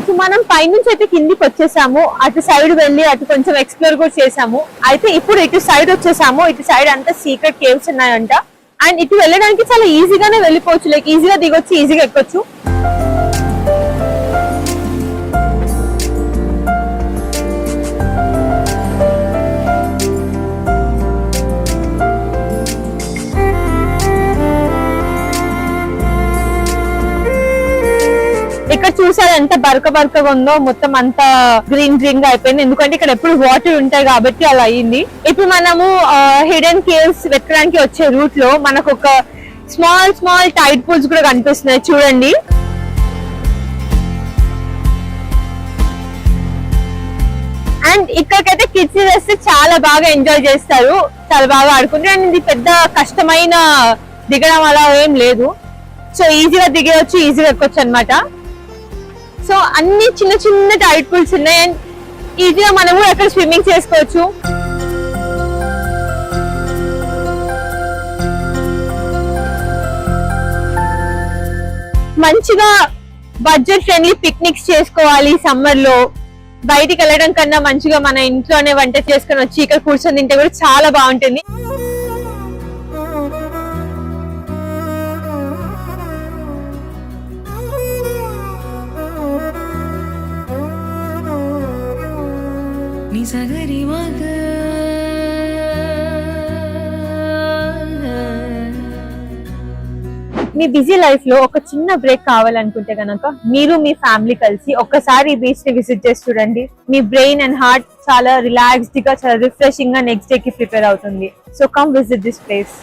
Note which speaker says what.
Speaker 1: So మనం పైనుంచి అయితే కిందికి వచ్చేసాము, అటు సైడ్ వెళ్ళి అటు కొంచెం ఎక్స్ప్లోర్ కూడా చేసాము. అయితే ఇప్పుడు ఇటు సైడ్ వచ్చేసాము. ఇటు సైడ్ అంతా సీక్రెట్ కేవ్స్ ఉన్నాయంట. అండ్ ఇటు వెళ్ళడానికి చాలా ఈజీగానే వెళ్ళిపోవచ్చు, లైక్ ఈజీగా దిగొచ్చు, ఈజీగా ఎక్కొచ్చు. ఇక్కడ చూసారు ఎంత బరకగా ఉందో, మొత్తం అంతా గ్రీన్ గ్రీన్ గా అయిపోయింది, ఎందుకంటే ఇక్కడ ఎప్పుడు వాటర్ ఉంటాయి కాబట్టి అలా అయ్యింది. ఇప్పుడు మనము హిడెన్ కేవ్స్ వెతకడానికి వచ్చే రూట్ లో మనకు ఒక స్మాల్ టైడ్ పూల్స్ కూడా కనిపిస్తున్నాయి, చూడండి. అండ్ ఇక్కడికైతే కిడ్స్ వేస్తే చాలా బాగా ఎంజాయ్ చేస్తారు, చాలా బాగా ఆడుకుంటారు. అండ్ ఇది పెద్ద కష్టమైన దిగడం అలా ఏం లేదు, సో ఈజీగా దిగవచ్చు, ఈజీగా ఎక్కొచ్చు అనమాట. సో అన్ని చిన్న టైడ్ పూల్స్ ఉన్నాయి అండ్ ఈజీగా మనము అక్కడ స్విమ్మింగ్ చేసుకోవచ్చు. మంచిగా బడ్జెట్ ఫ్రెండ్లీ పిక్నిక్స్ చేసుకోవాలి సమ్మర్ లో, బయటికి వెళ్ళడం కన్నా మంచిగా మన ఇంట్లోనే వంట చేసుకొని వచ్చి ఇక్కడ కూర్చొని తింటే కూడా చాలా బాగుంటుంది. మీ బిజీ లైఫ్ లో ఒక చిన్న బ్రేక్ కావాలనుకుంటే కనుక మీరు మీ ఫ్యామిలీ కలిసి ఒక్కసారి ఈ బీచ్ ని విజిట్ చేసి చూడండి. మీ బ్రెయిన్ అండ్ హార్ట్ చాలా రిలాక్స్డ్ గా, చాలా రిఫ్రెషింగ్ గా నెక్స్ట్ డే కి ప్రిపేర్ అవుతుంది. So come visit this place.